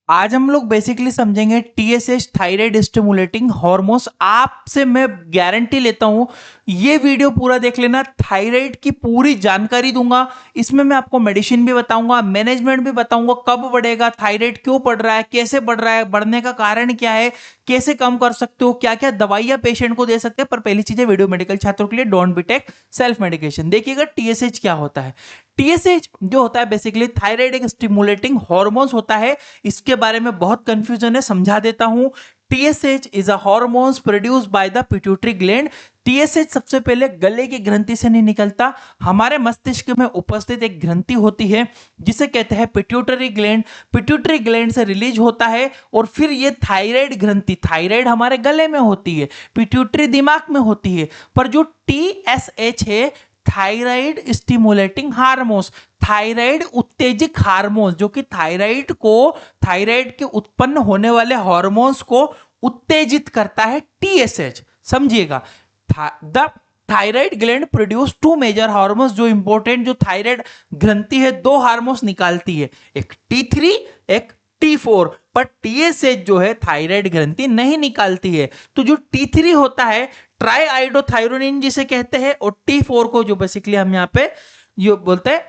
आज हम लोग बेसिकली समझेंगे टीएसएच थायराइड स्टिमुलेटिंग हार्मोन्स। आपसे मैं गारंटी लेता हूं ये वीडियो पूरा देख लेना, थायराइड की पूरी जानकारी दूंगा। इसमें मैं आपको मेडिसिन भी बताऊंगा, मैनेजमेंट भी बताऊंगा, कब बढ़ेगा थायराइड, क्यों बढ़ रहा है, कैसे बढ़ रहा है, बढ़ने का कारण क्या है, कैसे कम कर सकते हो, क्या क्या दवाइयां पेशेंट को दे सकते हैं। पर पहली चीज है वीडियो मेडिकल छात्रों के लिए, don't be take self medication. देखिएगा टीएसएच क्या होता है। टीएसएच जो होता है बेसिकली थायराइड एक स्टिमुलेटिंग हार्मोन्स होता है। इसके बारे में बहुत कंफ्यूजन है, समझा देता हूं। TSH is a hormones produced by the pituitary gland. TSH सबसे पहले गले की ग्रंथि से नहीं निकलता, हमारे मस्तिष्क में उपस्थित एक ग्रंथि होती है जिसे कहते हैं पिट्यूटरी ग्लैंड। पिट्यूटरी ग्लैंड से रिलीज होता है और फिर ये थायराइड ग्रंथि, थायराइड हमारे गले में होती है, पिट्यूटरी दिमाग में होती है। पर जो टीएसएच है, थायराइड स्टिमुलेटिंग हार्मोन्स, थायराइड उत्तेजक हार्मोन्स, जो कि थायराइड को, थायराइड के उत्पन्न होने वाले हार्मोन्स को उत्तेजित करता है टीएसएच। समझिएगा, the thyroid gland produce two major hormones. जो इंपॉर्टेंट, जो थायराइड ग्रंथि है दो हार्मोन्स निकालती है, एक T3 एक T4। पर टीएसएच जो है थायराइड ग्रंथि नहीं निकालती है। तो जो T3 होता है ट्राई आइडोथायरोनिन जिसे कहते हैं, और T4 को जो बेसिकली हम यहाँ पे जो बोलते हैं,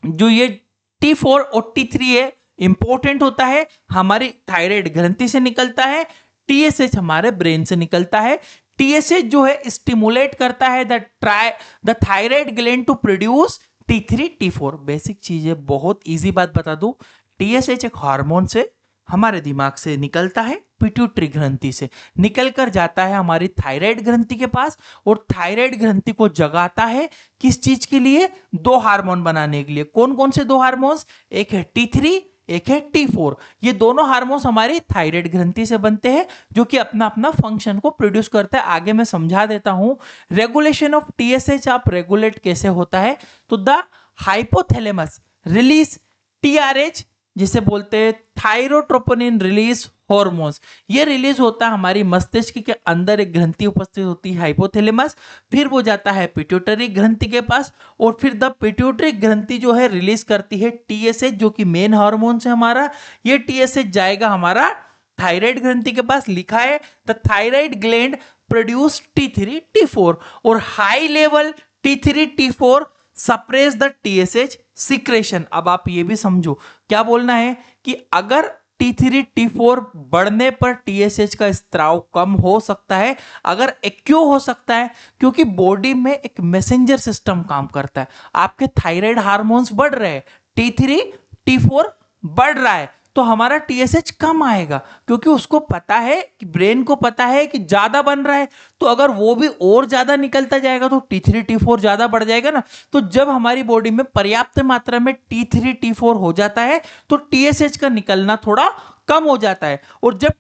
जो ये T4 और T3 है, इंपॉर्टेंट होता है, हमारी थायराइड ग्रंथि से निकलता है। टीएसएच हमारे ब्रेन से निकलता है। टीएसएच जो है स्टिमुलेट करता है the thyroid gland to produce T3 T4। Basic चीज है, बहुत इजी बात बता दूं। टीएसएच एक हार्मोन से हमारे दिमाग से निकलता है, पिट्यूटरी ग्रंथि से निकल कर जाता है हमारी थायराइड ग्रंथि के पास, और थायराइड ग्रंथि को जगाता है किस चीज के लिए, दो हार्मोन बनाने के लिए। कौन कौन से दो हार्मोन्स, एक है T3 एक है T4। ये दोनों हार्मोन्स हमारी थायराइड ग्रंथि से बनते हैं, जो कि अपना अपना फंक्शन को प्रोड्यूस करता है। आगे मैं समझा देता हूं। रेगुलेशन ऑफ टीएसएच आप रेगुलेट कैसे होता है, तो द हाइपोथैलेमस रिलीज टीआरएच, जिसे बोलते हैं थायरोट्रोपोनिन रिलीज हॉर्मोन्स। ये रिलीज होता है हमारी मस्तिष्क के अंदर, एक ग्रंथि उपस्थित होती है हाइपोथैलेमस, फिर वो जाता है पिट्यूटरी ग्रंथि के पास, और फिर द पिट्यूटरी ग्रंथि जो है रिलीज करती है टीएसएच, जो कि मेन हार्मोन्स है हमारा। ये टीएसएच जाएगा हमारा थायराइड ग्रंथि के पास। लिखा है the thyroid gland produce T3 T4, और high level T3 T4 suppress the TSH secretion. अब आप ये भी समझो, क्या बोलना है कि अगर T3 T4 बढ़ने पर टीएसएच का स्त्राव कम हो सकता है। अगर क्यों हो सकता है, क्योंकि बॉडी में एक मैसेंजर सिस्टम काम करता है। आपके थायराइड हार्मोन्स बढ़ रहे हैं, T3 T4 बढ़ रहा है, तो हमारा टीएसएच कम आएगा, क्योंकि उसको पता है कि ब्रेन को पता है कि ज्यादा बन रहा है। तो अगर वो भी और ज्यादा निकलता जाएगा तो T3 T4 ज्यादा बढ़ जाएगा ना। तो जब हमारी बॉडी में पर्याप्त मात्रा में T3 T4 हो जाता है तो टीएसएच का निकलना थोड़ा कम हो जाता है। और जब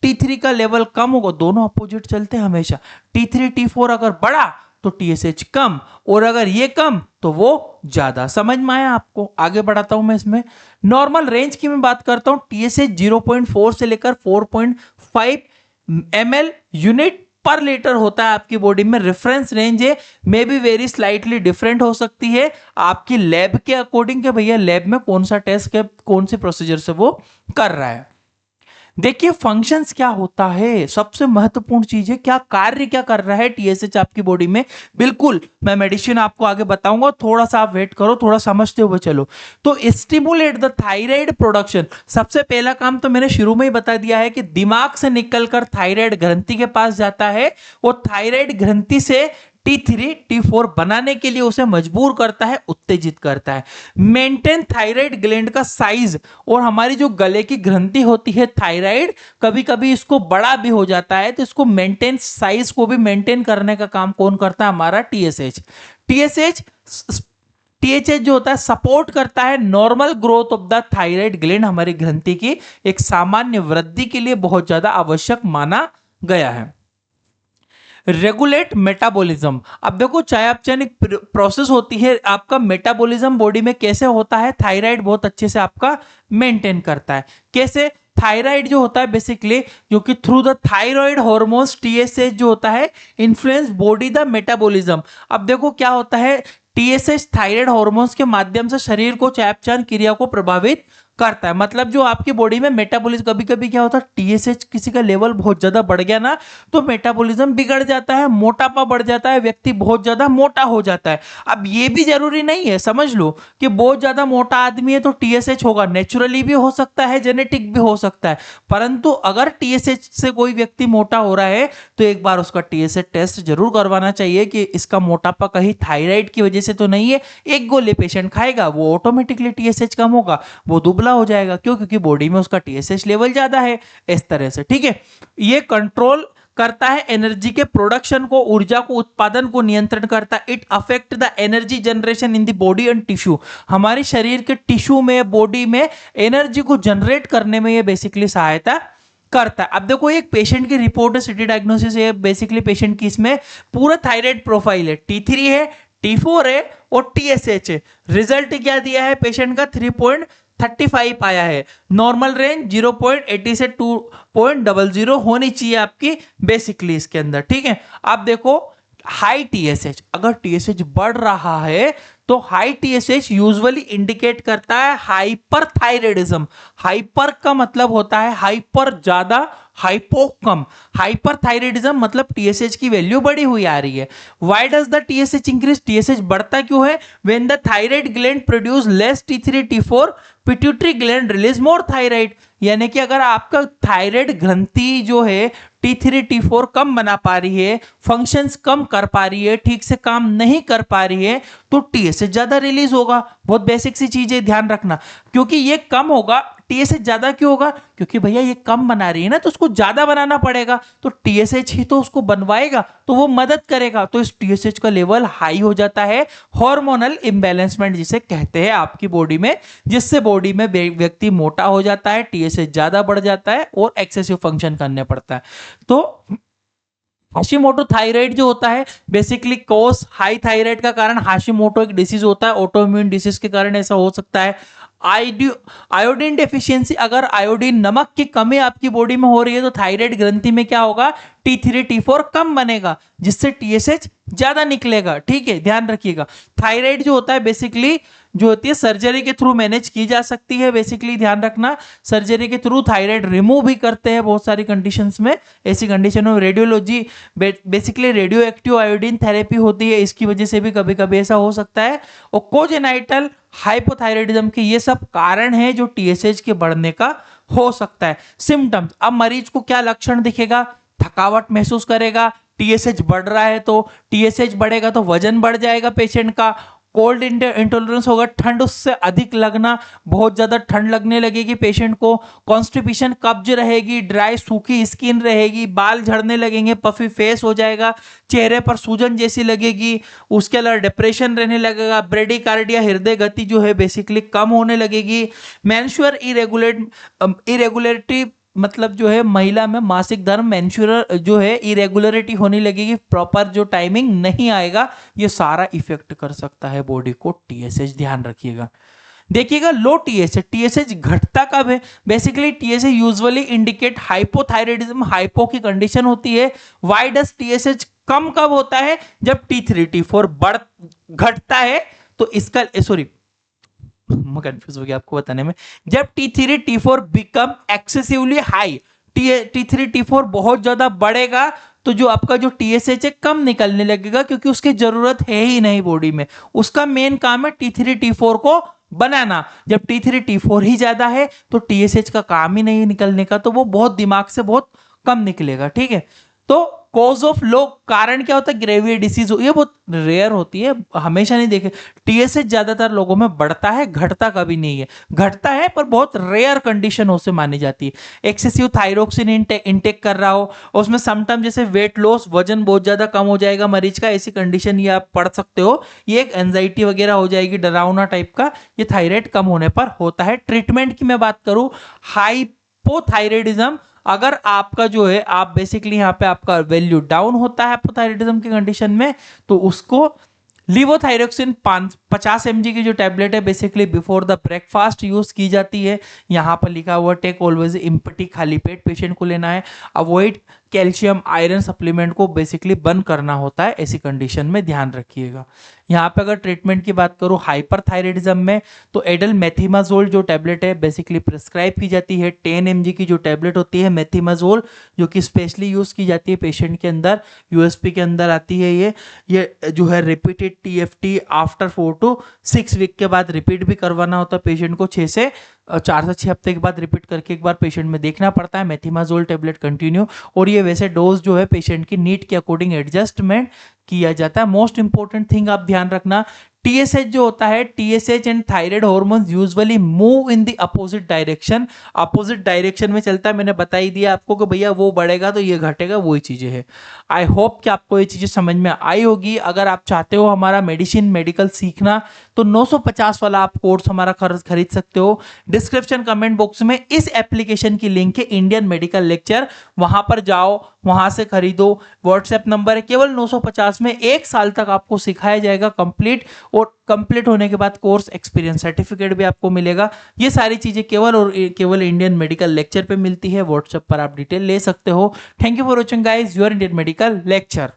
T3 का लेवल कम होगा, दोनों अपोजिट चलते हैं हमेशा। T3 T4 अगर बढ़ा तो टीएसएच कम, और अगर ये कम तो वो ज्यादा। समझ में आया आपको? आगे बढ़ाता हूं मैं इसमें। नॉर्मल रेंज की मैं बात करता हूं, टीएसएच 0.4 से लेकर 4.5 ml यूनिट पर लीटर होता है आपकी बॉडी में। रेफरेंस रेंज है, may be very slightly different हो सकती है आपकी लैब के अकॉर्डिंग, के भैया लैब में कौन सा टेस्ट के कौन से प्रोसीजर से वो कर रहा है। देखिए फंक्शंस क्या होता है, सबसे महत्वपूर्ण चीज है क्या कार्य क्या कर रहा है टीएसएच आपकी बॉडी में। बिल्कुल मैं मेडिसिन आपको आगे बताऊंगा, थोड़ा सा आप वेट करो, थोड़ा समझते हुए चलो। तो स्टिमुलेट द थायराइड प्रोडक्शन। सबसे पहला काम तो मैंने शुरू में ही बता दिया है कि दिमाग से निकलकर थायराइड ग्रंथि के पास जाता है, और थायराइड ग्रंथि से T3 T4 बनाने के लिए उसे मजबूर करता है, उत्तेजित करता है। मेंटेन थायराइड ग्लैंड का साइज, और हमारी जो गले की ग्रंथि होती है थायराइड, कभी कभी इसको बड़ा भी हो जाता है, तो इसको मेंटेन, साइज को भी मेंटेन करने का काम कौन करता है, हमारा टीएसएच। टीएसएच जो होता है सपोर्ट करता है normal growth of the thyroid gland. हमारी ग्रंथि की एक सामान्य वृद्धि के लिए बहुत ज्यादा आवश्यक माना गया है। Regulate metabolism. अब देखो चयापचयनिक प्रोसेस होती है, आपका मेटाबॉलिज्म बॉडी में कैसे होता है, थायराइड बहुत अच्छे से आपका मेंटेन करता है। कैसे? थायराइड जो होता है बेसिकली, क्योंकि through the thyroid hormones TSH जो होता है इन्फ्लुएंस बॉडी द मेटाबॉलिज्म। अब देखो क्या होता है, टीएसएच थायराइड हार्मोन्स के माध्यम से शरीर को चयापचयन क्रिया को प्रभावित करता है। मतलब जो आपकी बॉडी में मेटाबॉलिज्म, कभी कभी क्या होता है टीएसएच किसी का लेवल बहुत ज्यादा बढ़ गया ना तो मेटाबॉलिज्म बिगड़ जाता है, मोटापा बढ़ जाता है, व्यक्ति बहुत ज्यादा मोटा हो जाता है। अब ये भी जरूरी नहीं है, समझ लो कि बहुत ज्यादा मोटा आदमी है तो टीएसएच होगा, नेचुरली भी हो सकता है, जेनेटिक भी हो सकता है। परंतु अगर टीएसएच से कोई व्यक्ति मोटा हो रहा है तो एक बार उसका टीएसएच टेस्ट जरूर करवाना चाहिए कि इसका मोटापा कहीं थायराइड की वजह से तो नहीं है। एक गोली पेशेंट खाएगा वो ऑटोमेटिकली टीएसएच कम होगा, वो दुबला हो जाएगा। क्यों? क्योंकि बॉडी में उसका टीएसएच लेवल ज्यादा है। इस तरह से, ठीक है, ये कंट्रोल करता है एनर्जी के प्रोडक्शन को, ऊर्जा को, उत्पादन को नियंत्रण करता है। It affect the energy generation in the body and tissue. हमारे शरीर के टिश्यू में, बॉडी में एनर्जी को जनरेट करने में ये बेसिकली सहायता करता है। अब देखो एक पेशेंट की रिपोर्ट है, सिटी डायग्नोसिस है बेसिकली पेशेंट की, इसमें पूरा थायराइड प्रोफाइल है, T3 है, T4 है और TSH है। रिजल्ट क्या दिया है पेशेंट का? 3.35 आया है। नॉर्मल रेंज 0.80 से 2.00 होनी चाहिए आपकी बेसिकली इसके अंदर, ठीक है। आप देखो हाई टीएसएच, अगर टीएसएच बढ़ रहा है तो हाई टीएसएच यूजुअली इंडिकेट करता है हाइपरथायराइडिज्म। हाइपर का मतलब होता है हाइपर ज्यादा, हाइपो कम। हाइपरथायराइडिज्म मतलब टीएसएच की वैल्यू बढ़ी हुई आ रही है। Why does the TSH increase? TSH बढ़ता क्यों है? When the thyroid gland produce less T3 T4 pituitary gland release more thyroid. यानी कि अगर आपका थायराइड ग्रंथि जो है T3 T4 कम बना पा रही है, फंक्शंस कम कर पा रही है, ठीक से काम नहीं कर पा रही है, तो टीएसएच ज्यादा रिलीज होगा। बहुत बेसिक सी चीज है, ध्यान रखना। क्योंकि ये कम होगा, टीएसएच ज्यादा क्यों होगा? क्योंकि भैया ये कम बना रही है ना तो उसको ज्यादा बनाना पड़ेगा, तो टीएसएच ही तो उसको बनवाएगा, तो वो मदद करेगा। तो इस टीएसएच का लेवल हाई हो जाता है, हार्मोनल इम्बैलेंसमेंट जिसे कहते हैं आपकी बॉडी में, जिससे बॉडी में व्यक्ति मोटा हो जाता है, टीएसएच ज्यादा बढ़ जाता है और एक्सेसिव फंक्शन करने पड़ता है। तो हाशिमोटो थायराइड जो होता है बेसिकली कॉज हाई थायराइड का कारण हाशिमोटो एक डिसीज होता है, ऑटोइम्यून डिसीज के कारण ऐसा हो सकता है। आयोडीन डेफिशिएंसी, अगर आयोडीन नमक की कमी आपकी बॉडी में हो रही है तो थायराइड ग्रंथि में क्या होगा? T3 T4 कम बनेगा, जिससे टीएसएच ज्यादा निकलेगा, ठीक है, ध्यान रखिएगा। थायराइड जो होता है बेसिकली जो होती है सर्जरी के थ्रू मैनेज की जा सकती है, बेसिकली ध्यान रखना। सर्जरी के थ्रू थायराइड रिमूव भी करते हैं बहुत सारी कंडीशंस में। ऐसी कंडीशनों में radiology basically radio active iodine therapy होती है, इसकी वजह से भी कभी कभी ऐसा हो सकता है। और कोजेनाइटल हाइपोथायराइडिज्म के ये सब कारण है जो टीएसएच के बढ़ने का हो सकता है। सिम्टम्स, अब मरीज को क्या लक्षण दिखेगा? थकावट महसूस करेगा, टीएसएच बढ़ रहा है तो टीएसएच बढ़ेगा तो वजन बढ़ जाएगा पेशेंट का। कोल्ड इंटॉलरेंस होगा, ठंड उससे अधिक लगना, बहुत ज्यादा ठंड लगने लगेगी पेशेंट को। कॉन्स्टिपेशन, कब्ज रहेगी, ड्राई सूखी स्किन रहेगी, बाल झड़ने लगेंगे, पफी फेस हो जाएगा, चेहरे पर सूजन जैसी लगेगी। उसके अलावा डिप्रेशन रहने लगेगा, ब्रेडिकार्डिया हृदय गति जो है बेसिकली कम होने लगेगी। मेंस्ट्रुअल इरेगुलरिटी मतलब जो है महिला में मासिक धर्म मेंस्ट्रुअल जो है इरेगुलरिटी होने लगेगी, प्रॉपर जो टाइमिंग नहीं आएगा। ये सारा इफेक्ट कर सकता है बॉडी को टीएसएच, ध्यान रखिएगा। देखिएगा लो टीएसएच, टीएसएच घटता कब है? Basically TSH usually indicate hypothyroidism, hypo की कंडीशन होती है। व्हाई डज टीएसएच कम कब होता है? जब T3 T4 घटता है तो इसका मैं कंफ्यूज हो गया आपको बताने में। जब T3 T4 become excessively high, T3 T4 बहुत ज्यादा बढ़ेगा तो जो आपका जो टीएसएच है कम निकलने लगेगा, क्योंकि उसकी जरूरत है ही नहीं बॉडी में। उसका मेन काम है T3 T4 को बनाना। जब T3 T4 ही ज्यादा है तो टीएसएच का काम ही नहीं निकलने का, तो वो बहुत दिमाग से बहुत कम निकलेगा, ठीक है। तो कॉज ऑफ लो, कारण क्या होता है? ग्रेवियर डिसीज, ये बहुत रेयर होती है, हमेशा नहीं देखे। टीएसएच ज्यादातर लोगों में बढ़ता है, घटता कभी नहीं है। घटता है पर बहुत रेयर कंडीशन से मानी जाती है। एक्सेसिव थायरोक्सिन इंटेक कर रहा हो, उसमें समटाइम जैसे वेट लॉस, वजन बहुत ज्यादा कम हो जाएगा मरीज का, ऐसी कंडीशन ये आप पढ़ सकते हो। ये एक एंजाइटी वगैरह हो जाएगी, डरावना टाइप का, ये थायराइड कम होने पर होता है। ट्रीटमेंट की मैं बात करूं, हाइपोथायराइडिज्म, अगर आपका जो है आप बेसिकली यहाँ पे आपका वैल्यू डाउन होता है हाइपोथायराइडिज्म की कंडीशन में, तो उसको लिवोथायरोक्सिन 50 mg की जो टैबलेट है basically before the breakfast use की जाती है। यहाँ पर लिखा हुआ टेक ऑलवेज एम्प्टी, खाली पेट पेशेंट को लेना है। अवॉइड कैल्शियम आयरन सप्लीमेंट को बेसिकली बंद करना होता है, ऐसी कंडीशन में ध्यान रखिएगा। यहाँ पे अगर ट्रीटमेंट की बात करूँ हाइपरथायराइडिज्म में, तो एडल मेथिमाजोल जो टैबलेट है बेसिकली प्रिस्क्राइब की जाती है। 10 mg की जो टैबलेट होती है मेथिमाजोल, जो कि स्पेशली यूज की जाती है पेशेंट के अंदर, यूएसपी के अंदर आती है। ये जो है repeated TFT after 4 to 6 week के बाद रिपीट भी करवाना होता है पेशेंट को। 4 से 6 हफ्ते के बाद रिपीट करके एक बार पेशेंट में देखना पड़ता है मेथिमाजोल टैबलेट कंटिन्यू। और ये वैसे डोज जो है पेशेंट की नीड के अकॉर्डिंग एडजस्टमेंट किया जाता है। मोस्ट इंपॉर्टेंट थिंग आप ध्यान रखना, टीएसएच जो होता है, TSH and thyroid hormones usually move in the opposite direction, opposite direction में चलता है। मैंने बता ही दिया आपको कि भैया वो बढ़ेगा तो ये घटेगा, वही चीजें है। आई होप कि आपको ये चीजें समझ में आई होगी। अगर आप चाहते हो हमारा मेडिकल सीखना, तो 950 वाला आप कोर्स हमारा खरीद सकते हो। डिस्क्रिप्शन कमेंट बॉक्स में इस एप्लीकेशन की लिंक है, इंडियन मेडिकल लेक्चर, वहां पर जाओ, वहां से खरीदो। व्हाट्सएप नंबर है, केवल 950 में 1 साल तक आपको सिखाया जाएगा कंप्लीट, और कंप्लीट होने के बाद कोर्स एक्सपीरियंस सर्टिफिकेट भी आपको मिलेगा। ये सारी चीजें केवल और केवल इंडियन मेडिकल लेक्चर पे मिलती है। व्हाट्सएप पर आप डिटेल ले सकते हो। Thank you for watching guys, your Indian medical lecture.